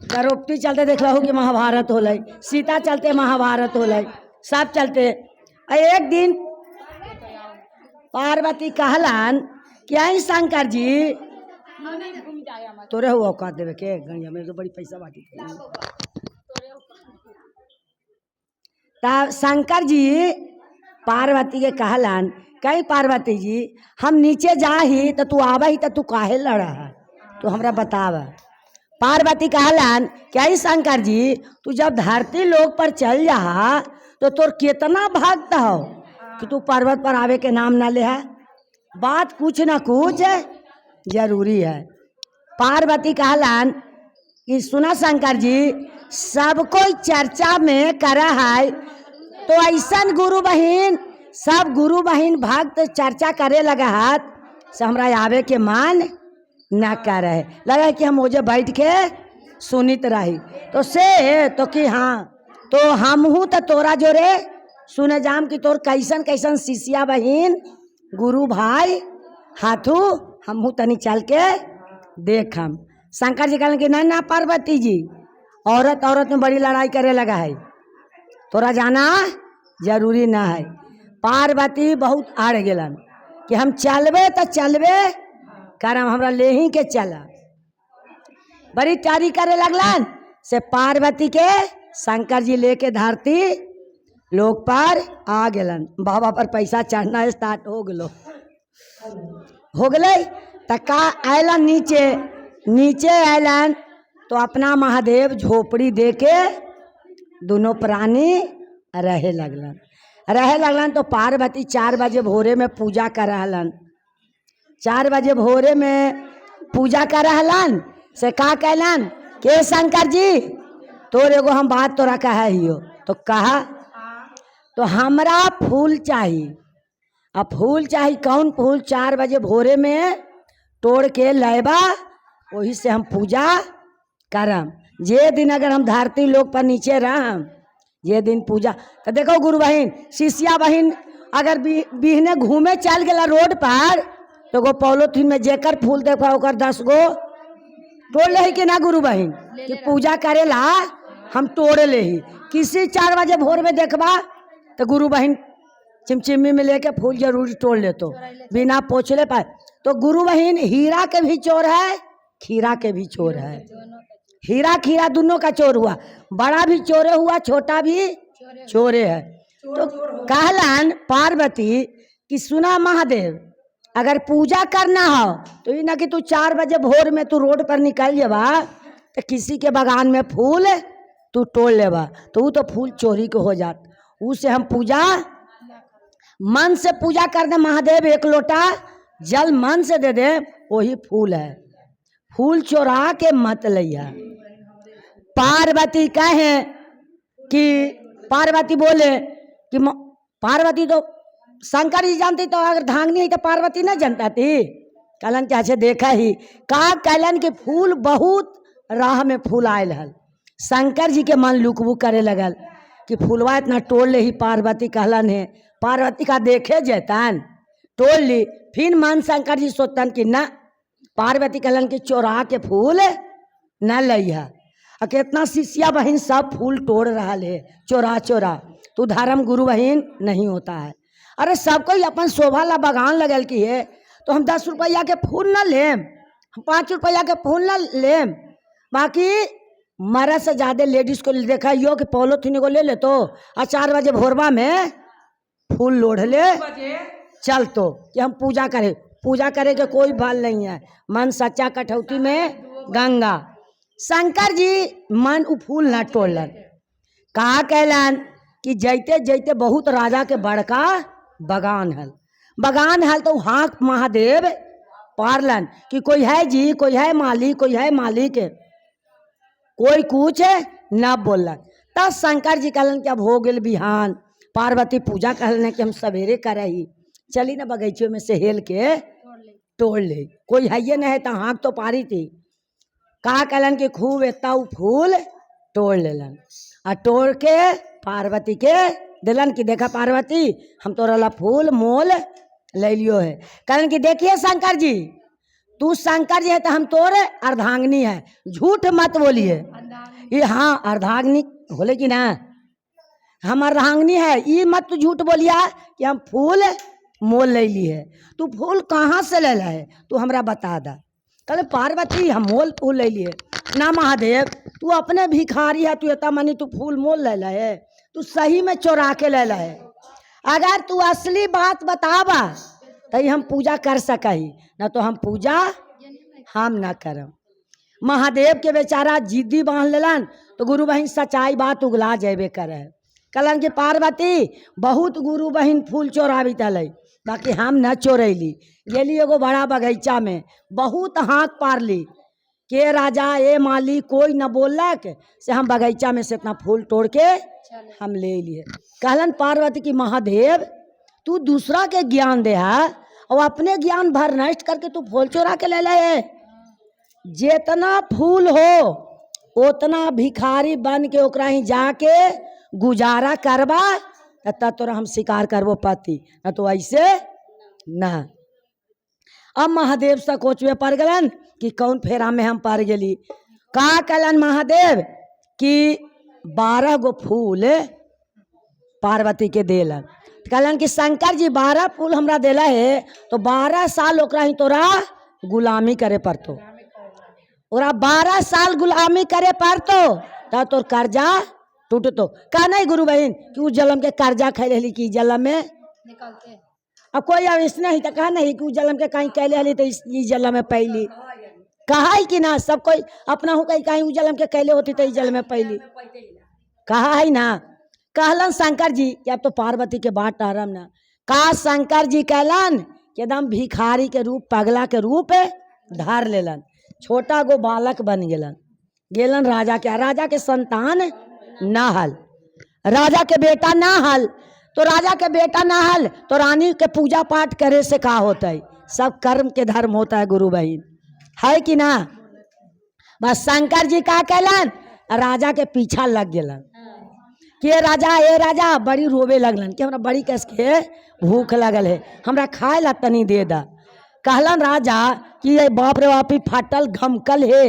द्रौपदी चलते देख लो कि महाभारत हो लई, सीता चलते महाभारत हो लई, सब चलते। एक दिन पार्वती कहलन कि आई शंकर जी तोरे हुआ औकात देवे के गणिया में तो बड़ी पैसा बाटी। तब शंकर जी पार्वती के कहलन कहीं पार्वती जी हम नीचे जा ही तो तू आवा ही तो तू काहे लड़ा है तो हमरा बताव। पार्वती कहलन क्या शंकर जी तू जब धरती लोक पर चल जा तो तोर कितना भक्त हो कि तू पर्वत पर आवे के नाम ना ले है। बात कुछ ना कुछ जरूरी है। पार्वती कहलन कि सुना शंकर जी सब कोई चर्चा में करा है तो ऐसा गुरु बहन सब गुरु बहन भक्त चर्चा करे लगा हाथ से हमरा आवे के मान न करे लगा कि हम मुझे बैठ के सुनित रही तो से तो कि हाँ तो हम हूँ तो तोरा जोरे सुने जाम कि तोर कैसन कैसन शिष्या बहन गुरु भाई हाथू हम हूँ तनी चल के देख। हम शंकर जी कहलन कि नहीं ना पार्वती जी औरत औरत में बड़ी लड़ाई करे लगा है, तोरा जाना जरूरी ना है। पार्वती बहुत आड़ गेलन कि हम चलबे तो चलबे करम हमरा ले ही के चला। बड़ी तारी करे लगलन से पार्वती के शंकर जी लेके धरती लोग पर आ गलन। बाबा पर पैसा चढ़ना स्टार्ट हो गलो, हो गए तो का आयलन नीचे, नीचे आयलन तो अपना महादेव झोपड़ी दे के दोनों प्राणी रहे लगलन। रहे लगलन तो पार्वती 4 बजे भोरे में पूजा कर रहलन। 4 बजे भोरे में पूजा कर रहलन से का कहलन के शंकर जी तोर एगो हम बात तोरा कहा हियो। तो कहा तो हमरा फूल चाहिए। अब फूल चाहिए कौन फूल? 4 बजे भोरे में तोड़ के लेबा, वही से हम पूजा करम। जे दिन अगर हम धरती लोक पर नीचे रहम, ये दिन पूजा। तो देखो गुरु बहिन शिष्या बहिन अगर बिहने घूमे चल गया रोड पर तो गो पॉलोथीन में जेकर फूल देखा ओकर 10 गो तोड़ ले कि ना गुरु बहिन कि पूजा करेला हम तोड़ ले ही। किसी 4 बजे भोर में देखबा तो गुरु बहिन चिमचिमी में लेके फूल जरूर तोड़ ले तो बिना पोछले पाए। तो गुरु बहिन हीरा के भी चोर है, खीरा के भी चोर है। हीरा खीरा दोनों का चोर हुआ, बड़ा भी चोरे हुआ, छोटा भी चोरे है। तो कहलन पार्वती कि सुना महादेव अगर पूजा करना हो तो ये ना कि तू 4 बजे भोर में तू रोड पर निकल जाबा तो किसी के बागान में फूल तू तोड़ लेबा तो वो तो फूल चोरी के हो जात। उसे हम पूजा मन से पूजा कर दे महादेव, 1 लोटा जल मन से दे दे, वही फूल है। फूल चोरा के मत लिया। पार्वती कहे कि पार्वती बोले कि पार्वती तो शंकर जी जानती तो अगर धांगनी है तो पार्वती नहीं जानता थी। कहलन क्या से देखा ही का कहलन कि फूल बहुत राह में फूल आयल हल। शंकर जी के मन लुकबुक करे लगल कि फूलवा इतना तोड़ ले ही। पार्वती कहलन है पार्वती का देखे जैतन तोड़ ली। फिर मन शंकर जी सोचतन कि न पार्वती कहलन कि चोरा के फूल न लिया। कितना शिष्या बहन सब फूल तोड़ रहा है चोरा चोरा। तो धर्म गुरु बहन नहीं होता है। अरे सबको ही अपन शोभा ला बागान लगल की है तो हम 10 रुपया के फूल न लेम, हम 5 रुपया के फूल न लेम। बाकी मर्द से ज्यादा लेडीज को देखा यो कि पॉलोथीन को ले ले तो 4 बजे भोरबा में फूल लोढ़ ले चल तो कि हम पूजा करें। पूजा करे के कोई भल नहीं है, मन सच्चा कठौती में गंगा। शंकर जी मन उ फूल न तोड़लन। कहा कहलन कि जैते जैते बहुत राजा के बड़का बगान हल, बगान हल तो हाँक महादेव पारलन कि कोई है जी, कोई है मालिक, कोई है मालिक। कोई कुछ न बोलन। तब शंकर जी कहलन कि अब हो गए बिहान। पार्वती पूजा कहलन कि हम सवेरे करही, चली ना बगीचे में से हेल के तोड़ ले। कोई है ये नहीं तो हाँक तो पारी थी। कहा कहलन कि खूब इतना फूल तोड़ लेलन और तोड़ के पार्वती के दिलन कि देखा पार्वती हम तोरा ला फूल मोल ले लियो है। कहलन कि देखिए शंकर जी तू शंकर जी है तो हम तोरे अर्धांगिनी है, झूठ मत बोलिए। ये हाँ अर्धांगिनी बोले कि ना हम अर्धांगिनी है, ये मत तू झूठ बोलिया कि हम फूल मोल ले ली है। तू फूल कहाँ से ले है तू हमरा बता दा। कहले पार्वती हम मोल फूल ले लिए ना महादेव, तू अपने भिखारी है, तू इतना मनी तू फूल मोल ले है, तू सही में चोरा के ले है। अगर तू असली बात बतावा तो हम पूजा कर सकही, न तो हम पूजा हम ना करम। महादेव के बेचारा जिद्दी बांध लेलन तो गुरु बहन सच्चाई बात उगला जेबे करे। कहलन कि पार्वती बहुत गुरु बहन फूल चोरावी तले, बाकी हम न चोरैली। गेली एगो बड़ा बगीचा में बहुत हाथ पारली के राजा ए माली कोई न बोलक से हम बगीचा में से इतना फूल तोड़ के हम ले लिए। कहलन पार्वती की महादेव तू दूसरा के ज्ञान दे है और अपने ज्ञान भर नष्ट करके तू फूल चोरा के ले ले। जितना फूल हो उतना भिखारी बन के ओकरा ही जाके गुजारा करबा तब तोरा हम शिकार करबो पति, न तो ऐसे न। अब महादेव से कोचवे पड़ गलन कि कौन फेरा में हम पड़ गेली। का कहलन महादेव कि 12 गो फूल पार्वती के देलन। कहलन कि शंकर जी 12 फूल हमरा देला है तो 12 साल ओकरा ही तोरा गुलामी करे पड़तो। और 12 साल गुलामी करे पर तो तोर कर्जा टूट तो का नहीं गुरु बहन कि उ जलम के कर्जा खैले हली कि जलम में निकलते अब कोई अब इसने ही तो कहा नहीं कि उ जलम के कहीं कैले हली तो इस जलम में पहली कहा है कि ना सब कोई अपना हो कहीं उ जलम के कैले होती तो इस जल में पहली कहा है ना। कहलन शंकर जी कि अब तो पार्वती के बाट टहरम ना का शंकर जी कहलन कि एकदम भिखारी के रूप पगला के रूप धार लेलन छोटा गो बालक बन गेलन राजा के संतान ना हल राजा के बेटा ना हल तो राजा के बेटा ना हल तो रानी के पूजा पाठ करे से का होता है सब कर्म के धर्म होता है गुरु बहन है कि ना। बस शंकर जी का कहलन राजा के पीछा लग गेलन कि ए राजा बड़ी रोवे लगलन कि हमरा बड़ी कस के भूख लगल है हमरा खाए ला तनी दे दा। कहलन राजा कि ये बाप रे बाप फाटल घमकल है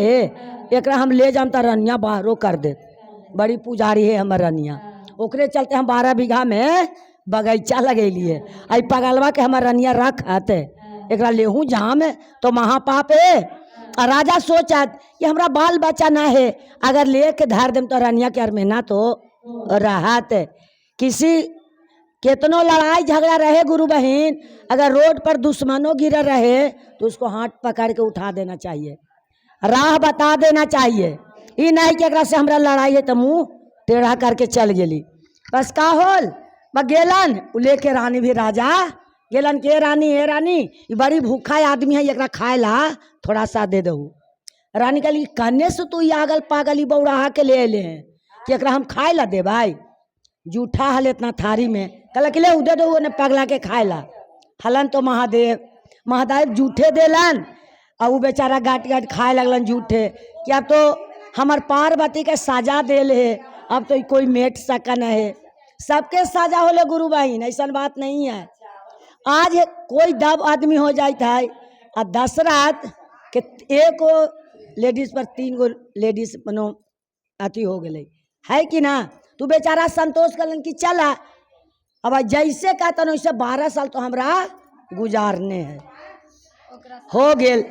एकरा हम ले जाम त रनिया बाहरो कर दे बड़ी पुजारी है हमर रनिया ओकरे चलते हम 12 बीघा में बगीचा लगेलिए आई पगलवा के हमर रनिया रख आते एकरा लेहू जाम तो महापाप है। और राजा सोचत कि हमरा बाल बच्चा ना है अगर लेके धर देम तो रनिया के अरमेना तो राहत किसी कितनो लड़ाई झगड़ा रहे गुरु बहन अगर रोड पर दुश्मनों गिरा रहे तो उसको हाथ पकड़ के उठा देना चाहिए राह बता देना चाहिए ये नहीं कि एकरा से हमरा लड़ाई है तो मुँह टेढ़ा करके चल गेली। बस का होल गेलन उ लेके रानी भी राजा गेलन के रानी हे रानी ये बड़ी भूखा आदमी है एकरा खाए ला थोड़ा सा दे दहू। रानी कहली कन्ने से तू आगल पागल ही बौड़ाहा के ले अले हैं कि एकरा हम खाए ला दे भाई जूठा हल इतना थारी में कहला कि ले उदे दो ने पगला के खाए ला हलन तो महादेव जूठे देलन और वो बेचारा गाट गाट खाए लगलन जूठे क्या तो हमार पार्वती के साजा देल है अब तो कोई मेट सकन है सबके साजा होले गुरु बहन ऐसा बात नहीं है। आज कोई दब आदमी हो जाता है और दशरथ के एक लेडीज पर 3 गो लेडीज मनो अति हो गए है कि ना तू बेचारा संतोष करलन कि चला अब जैसे कहता वैसे 12 साल तो हमरा गुजारने हैं हो गेल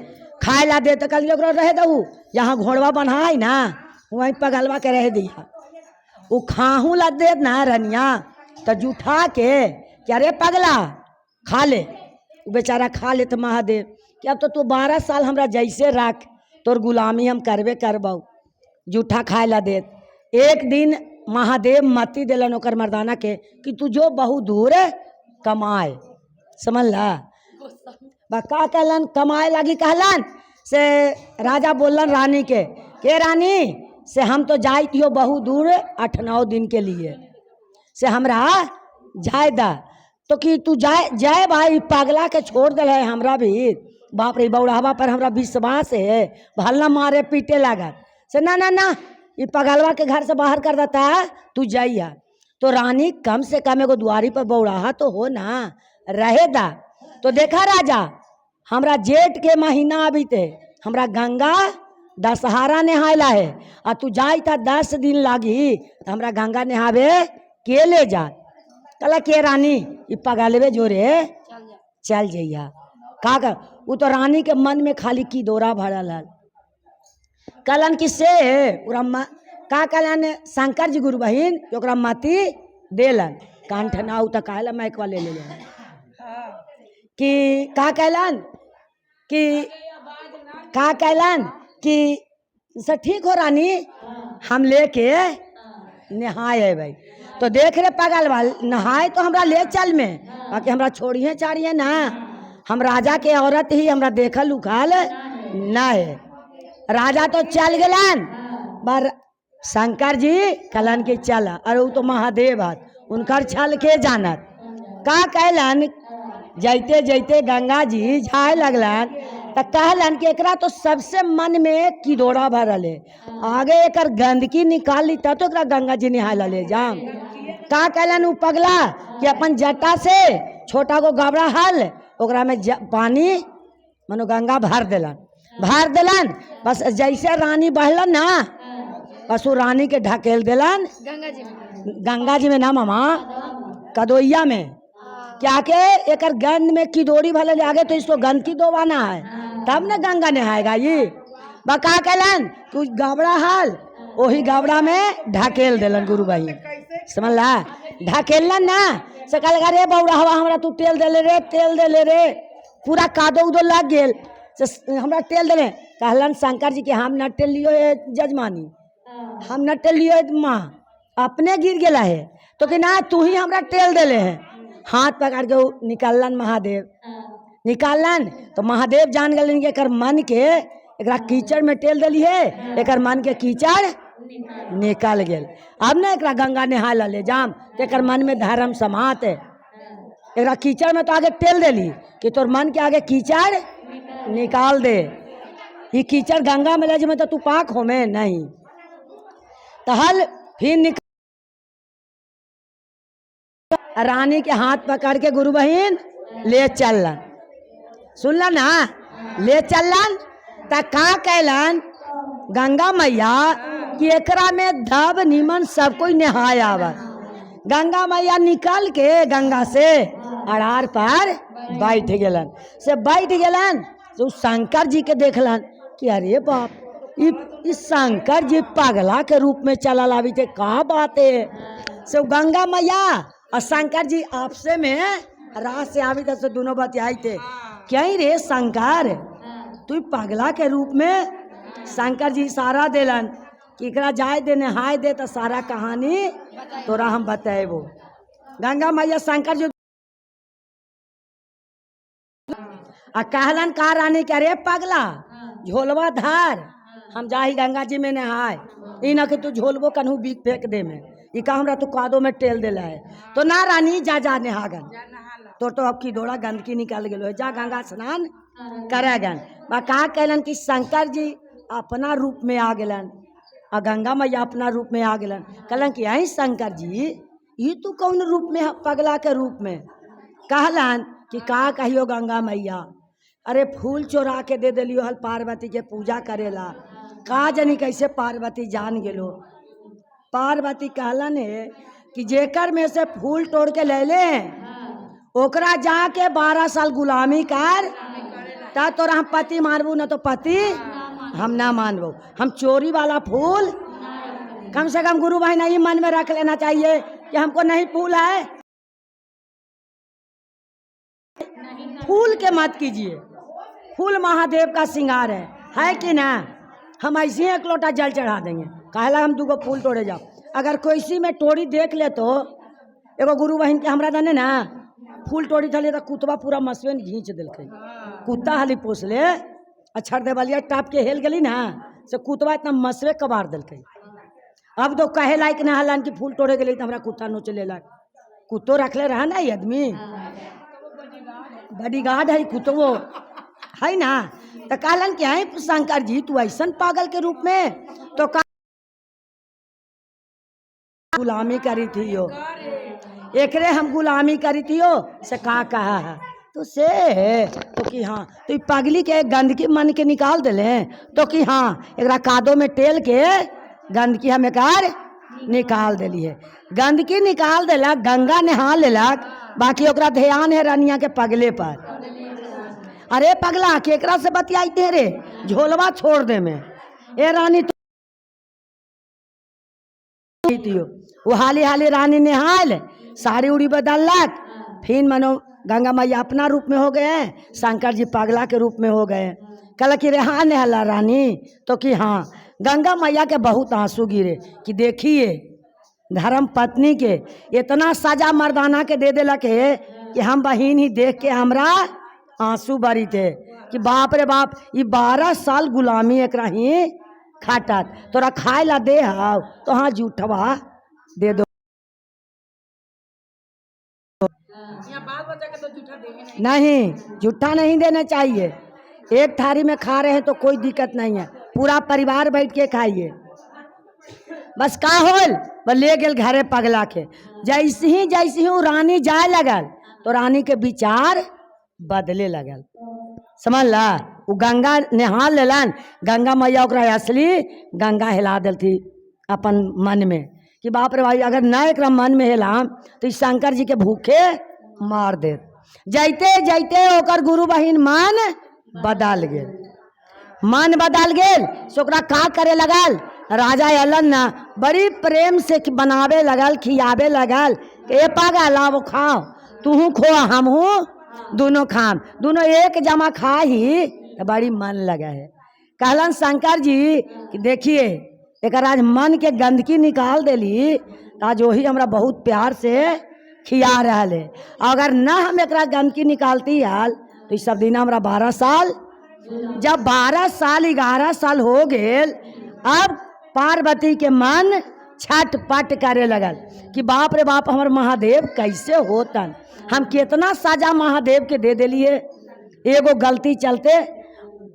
खाए ला दे तो कल रह दू यहाँ घोड़वा बन्हा है ना वहीं पगलवा के रह दिया वो खाहू ला दे ना रनिया तो जूठा के क्या रे पगला खा ले वो बेचारा खा ले तो महादेव कि अब तो तू 12 साल हमरा जैसे रख तोर गुलामी हम करबे करबौ जूठा खाए ला दे। एक दिन महादेव मती दिलन ओकर मर्दाना के कि तू जो बहुत दूर कमाए समझ ला का कहलन कमाए लगी कहलन से राजा बोलन रानी के रानी से हम तो जाए थियो बहुत दूर 8-9 दिन के लिए से हमरा जाए दा तो कि तू जाए भाई पगला के छोड़ दे है हमरा भी बाप रे बौड़ावा पर हमरा विश्वास है भल्ला मारे पीटे लागत से ना ये पगलवा के घर से बाहर कर देता है तू जाइया तो रानी कम से कम एगो दुआरी पर बौड़ाहा तो हो ना रहे दा। तो देखा राजा हमरा जेठ के महीना अभी थे हमरा गंगा दशहरा नहायला है और तू जाई था 10 दिन लागी तो हमरा गंगा नहावे के ले जा कला के रानी ये पगलवे जोरे चल जइया का कर वो तो रानी के मन में खाली की दौरा भरल है कलन किसे का कलन शंकर जी गुरु बहन ओकरा मती देलन कांठ नाउ त कहला मैक वाले ले कि का कहलन कि से ठीक हो रानी हम लेके नहाए भाई तो देख रहे पगल वाल नहाए तो हमरा ले चल में बाकी हमरा छोड़िए चाड़िए ना हम राजा के औरत ही हमरा देखल उखल ना है। राजा तो चल गलन पर शंकर जी कलन के चला अरे वो तो महादेव हाथ उनकर छल के जानत का कहलन जैते जैते गंगा जी झाए लगलन तो कहलन कि एकरा तो सबसे मन में किदोरा भरल है आगे एकर गंदगी निकाल ली तब तो एकरा गंगा जी नहाय ले जाम का कहलन उ पगला कि अपन जटा से छोटा गो गबरा हल ओकरा में पानी मनो गंगा भर देलन बस जैसे रानी बहलन ना बस वो रानी के ढकेल देलन गंगा जी में ना मामा कदोइया में क्या के एकर गंद में किदोरी भले आगे तो इसको गंद की दोबाना है तब ना गंगा नहाएगा ये बका कैलन तू गाबड़ा हाल वही गाबड़ा में ढकेल देलन गुरु बहिन समझला ढकेलन ना से कहल रे बौरा हवा हमरा तू तेल दे रे पूरा कादो उदो लग गेल से हमरा तेल दे कहलन शंकर जी के हम न तेल लियो जजमानी हम न तेल लियो माँ अपने गिर गेला है तो कि ना तू ही हमरा तेल देले है हाथ पकड़ के निकालन महादेव निकालन तो महादेव जान गए कि एकर मन के एकरा कीचड़ में तेल दिली है एकर मन के कीचड़ निकाल गेल अब ना एकरा गंगा नहा ले जाम तो एकर मन में धर्म समात है एकरा कीचड़ में तो आगे तेल देली कि तोर मन के आगे कीचड़ निकाल दे ये कीचड़ गंगा में ले जाए तो तू पाक हो में नहीं तहल फिर रानी के हाथ पकड़ के गुरु बहिन ले चलन सुनला ना ले चलन त का कैलन गंगा मैया कि एकरा में धब निमन सब कोई नहाय आवत गंगा मैया निकल के गंगा से अड़ार पर बैठ गेलन से बैठ गेलन तो शंकर जी के देखलन कि अरे बाप इस शंकर जी पगला के रूप में चला लावी थे का बात है से गंगा मैया और शंकर जी आपसे में रात से आवी थे दोनों बतियाई थे क्या रे शंकर तू पगला के रूप में शंकर जी इशारा देलन कि एकरा जाए दे नहाय दे तो सारा कहानी तोरा हम बताएबो गंगा मैया शंकर जी आ कहलन का रानी के अरे पगला झोलवा धार हम जाही गंगा जी में नहाय ई ना कि तू झोलबो कन्हू बीक फेंक दे में ई का हमरा तू कादो में तेल देला है तो ना रानी जा नहागन तो अब की दौड़ा गंदगी निकाल गेलो है जा गंगा स्नान करेगन बा का कहलन कि शंकर जी अपना रूप में आ गेलन आ गंगा मैया अपना रूप में आ गेलन कहलन कि आई शंकर जी ये तू कौन रूप में पगला के रूप में कहलन कि का कहियो गंगा मैया अरे फूल चोरा के दे दिलियो हल पार्वती के पूजा करेला का जनी कैसे पार्वती जान गेलो पार्वती कहलन है कि जेकर में से फूल तोड़ के ले ले ओकरा जाके 12 साल गुलामी कर ता तोरा हम पति मानबू न तो पति हम ना मानबो हम चोरी वाला फूल कम से कम गुरु भाई नहीं मन में रख लेना चाहिए कि हमको नहीं फूल है फूल के मत कीजिए फूल महादेव का श्रृंगार है कि ना हम ऐसे ही एक लोटा जल चढ़ा देंगे कहला हम दूगो फूल तोड़े जाओ अगर कोई सी में टोड़ी देख ले तो एगो गुरु बहन के हमरा दने ना फूल तोड़ी थले तो कुतवा पूरा मसवे घींच दिलक कुत्ता हाली पोस ले अछड़ दे बलिया टाप के हेल गली ना से कुतवा इतना मसवे कबार दिलक अब तो कहे लायक ना हलन कि फूल तोड़े गली तो हमरा कुत्ता नोच लेला कुत्तो रखले रहा ना ये आदमी बॉडीगार्ड है कुत्तो है ना तो कहलन कि है शंकर जी तू ऐसा पागल के रूप में तो गुलामी करी थी यो एकरे हम गुलामी करी थी यो से का कहा है तो से तो कि हाँ तो पगली के गंदगी मन के निकाल दिले तो कि हाँ एकरा कादो में तेल के गंदगी हम एकार निकाल दिली है गंदगी निकाल दिलक गंगा नहा लेलक बाकी ओकरा ध्यान है रनिया के पगले पर अरे पगला केकरा से बतियाई रे झोलवा छोड़ दे में ए रानी वो हाली हाली रानी नहाल साड़ी उड़ी बदलक फिर मनो गंगा मैया अपना रूप में हो गए शंकर जी पगला के रूप में हो गए कल कि रे हाँ नहला रानी तो कि हाँ गंगा मैया के बहुत आंसू गिरे कि देखिए धर्म पत्नी के इतना सजा मर्दाना के दे देलक है कि हम बहिन ही देख के हमरा आंसू बरी थे कि बाप रे बाप ये 12 साल गुलामी एकरा ही खाटत तोरा खाए ला दे हाव तो हाँ जूठवा दे दो नहीं जूठा नहीं देना चाहिए एक थाली में खा रहे हैं तो कोई दिक्कत नहीं है पूरा परिवार बैठ के खाइए बस का होल बस ले गेल घरे पगला के जैसे ही वो रानी जाए लगल तो रानी के विचार बदले लगल समझ ला वो गंगा नहा लेलन गंगा मैया ओकरा असली गंगा हिला दिल थी अपन मन में कि बाप रे भाई अगर न एक मन में हिलाम तो इस शंकर जी के भूखे मार दे जैते जैते ओकर गुरु बहिन मान बदल गए मन बदल गेल सोकरा का करे लगल। राजा अलन ना बड़ी प्रेम से बनावे लगल, खियावे लगल कि ए पागल आओ खाओ, तू खो हमहू दोनों खाम, दोनों एक जमा खा ही तो बड़ी मन लगे है। कहलन शंकर जी कि देखिए एक आज मन के गंदगी निकाल देली, आज वही हमरा बहुत प्यार से खिया रहा है। अगर न हम एक गंदगी निकालती हाल तो इस सब दिन हमरा 12 साल, जब 12 साल 11 साल हो गए, अब पार्वती के मन छटपट करे लगल कि बाप रे बाप हमार महादेव कैसे होतन, हम कितना सजा महादेव के दे दिलिए एगो गलती चलते।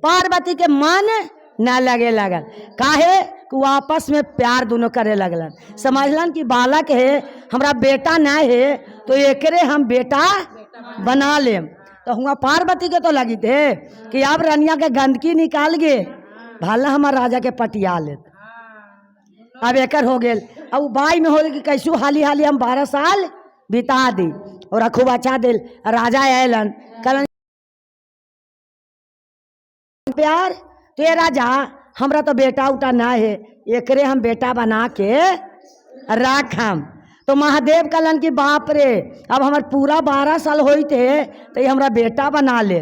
पार्वती के मन न लगे लगल, काहे कि वो आपस में प्यार दोनों करे लगलन। समझलन कि बालक है हमरा बेटा न है तो एकरे हम बेटा बना लेम। तो हुआ पार्वती के तो लगी थे कि अब रनिया के गंदगी निकाल गे भला हमार राजा के पटिया ले। अब एकर हो गेल, अब बाई में हो गई कि कैसू हाली हाली हम 12 साल बिता दी और खूब अच्छा दिल। राजा अलन कलन प्यार तो ये राजा हमरा तो बेटा उटा ना है, एकरे हम बेटा बना के राखम। तो महादेव कलन की बाप रे अब हमार पूरा 12 साल होई थे तो ये हमरा बेटा बना ले।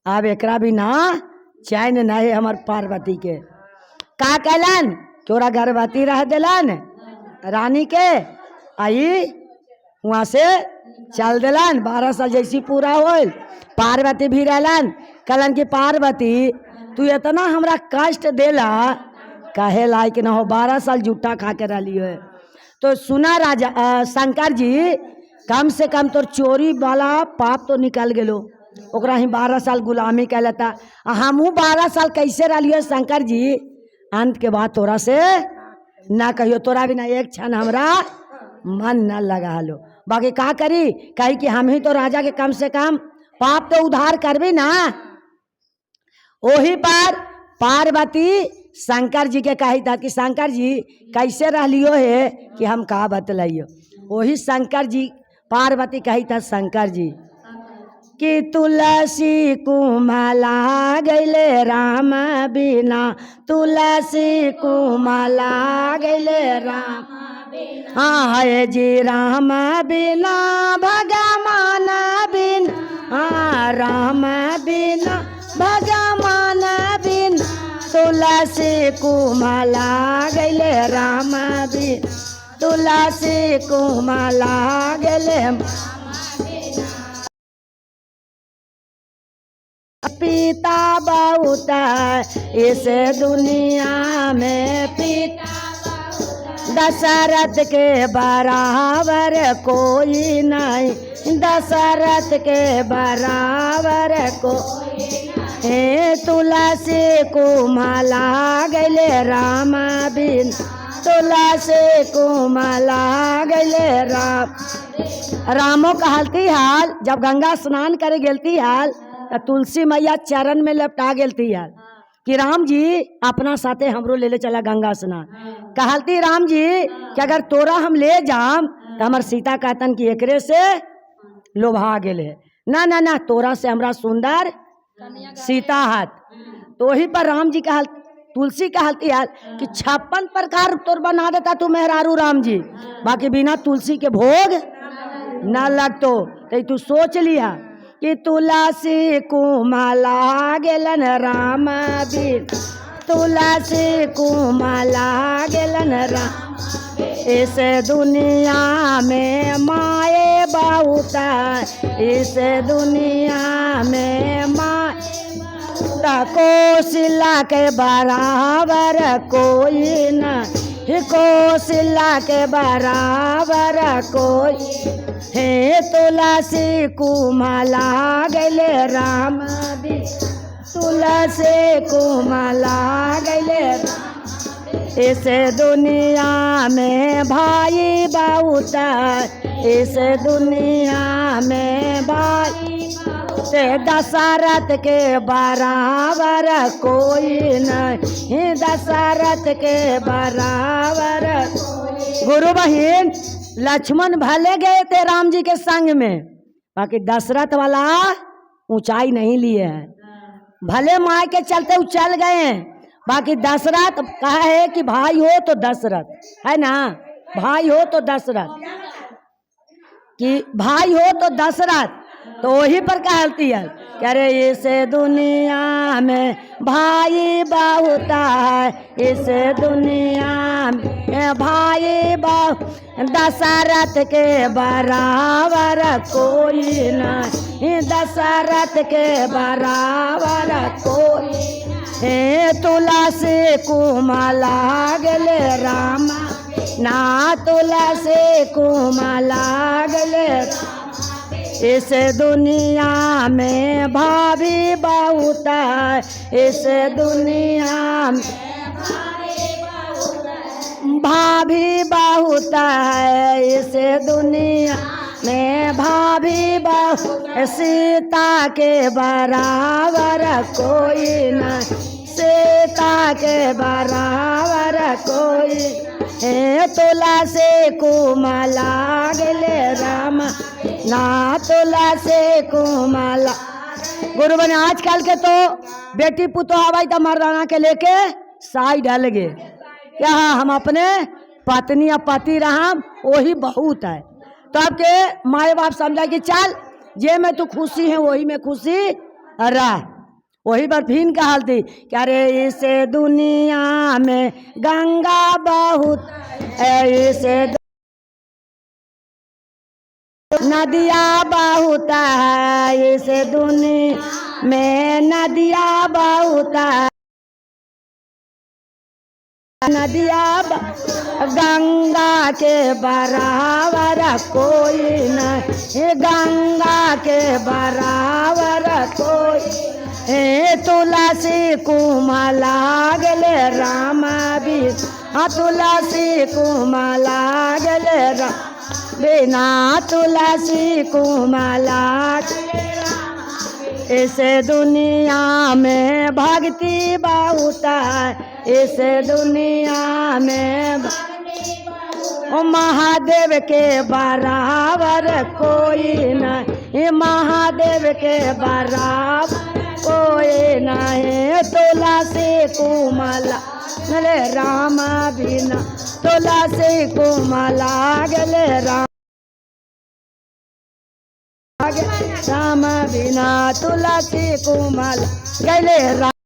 अब एकरा भी ना चैन ना है हमार पार्वती के। का कहलन तोरा गर्भवती रह दिलन रानी के, आई वहाँ से चल दिलन। 12 साल जैसी पूरा होल पार्वती भी रहलन। कलन की पार्वती तू इतना हमरा कष्ट देला काहे लायक न हो, 12 साल जूठा खा के रही है। तो सुना राजा शंकर जी कम से कम तोर चोरी वाला पाप तो निकल गेलो, ओकरा ही 12 साल गुलामी कह लेता। हमहू 12 साल कैसे रहिए शंकर जी, अंत के बाद तोरा से ना कहियो, तोरा भी ना एक क्षण हमरा मन न लगा लो। बाकी का करी, कही कि हम ही तो राजा के कम से कम पाप तो उद्धार करबी ना। वही पर पार्वती शंकर जी के कही था कि शंकर जी कैसे रह लियो है कि हम का बतलाइयो। वही शंकर जी पार्वती कही था शंकर जी कि तुलसी कुमला गैले राम बिना, तुलसी कुमला गैले राम, हाँ है जी राम बिना भगवान बिन, हाँ राम बिना भगवान बिन, तुलसी कुमला गैले राम बिन, तुलसी कुमला गैले। पिता बहुत इस दुनिया में, पिता दशरथ के बराबर कोई नहीं, दशरथ के बराबर को हे तुलसी कुमला गैले राम बिन, तुलसी कुमला गैले राम। रामो कहलती हाल जब गंगा स्नान करे गेलती हाल तो तुलसी मैया चरण में लपटा गेलती हाल कि राम जी अपना साथे हमरो ले चला गंगा स्नान। कहलती राम जी कि अगर तोरा हम ले जाम तो हमार सीता कहतन कि एकरे से लोभा गेले, ना ना ना तोरा से हमरा सुंदर सीता हाथ। तो वही पर राम जी कहल तुलसी कहलती है कि 56 प्रकार तोर बना देता तू मेहरारू राम जी, बाकी बिना तुलसी के भोग न लगतो। तो तू सोच लिया कि तुलसी कुमला गेलन राम बिन, तुलसी कुमला गेलन राम। इस दुनिया में माए बहुत, इस दुनिया में माए कोशिला के बराबर कोई न, कोशिला के बराबर कोई हे तुलसी कुमला गैले राम बिन, तुलसी कुमला गैले राम। इस दुनिया में भाई बहुत, इस दुनिया में भाई से दशरथ के बराबर कोई नहीं, दशरथ के बराबर। गुरु बहन लक्ष्मण भले गए थे राम जी के संग में, बाकी दशरथ वाला ऊंचाई नहीं लिए है। भले माँ के चलते वो चल गए हैं, बाकी दशरथ कहा है कि भाई हो तो दशरथ है ना, भाई हो तो दशरथ, कि भाई हो तो दशरथ, तो वही पर कहती है कि अरे इस दुनिया में भाई बहुत है, इस दुनिया में भाई बहुत, दशरथ के बराबर कोई नहीं, दशरथ के बराबर कोई, हे तुलसी कुमला गले रामा, ना तुलसी कुमला गले, इस दुनिया में भाभी बहुत है, इस दुनिया में भाभी बहुत है, इस दुनिया में भाभी बहुत, सीता के बराबर कोई नहीं, सीता के बराबर कोई, हे तुलसी कुमला गले राम, ना तुलसी कुमला। गुरु बने आजकल के तो बेटी पुतो हवाई तो मर्दाना के लेके साई डाल गए, क्या हम अपने पत्नी या पति रहा वही बहुत है। तो आपके माए बाप समझा कि चल जे में तू खुशी है वही में खुशी रह, वही पर फिर कहल थी कि अरे इस दुनिया में गंगा बहुत, इस नदिया बहुत है, इस दुनिया में नदिया बहुत है, नदिया गंगा के बराबर कोई नहीं, गंगा के बराबर कोई, हे तुलसी कुमला गले राम भी, तुलसी कुमला गले राम, बिना तुलसी कुमला, इस दुनिया में भक्ति बहुत है, इस दुनिया में महादेव के बराबर कोई नहीं, महादेव के बराबर कोई नहीं, तुलसी कुमला गले राम बिना, तुलसी कुमला गले राम बिना, तुलसी कुमला गले राम।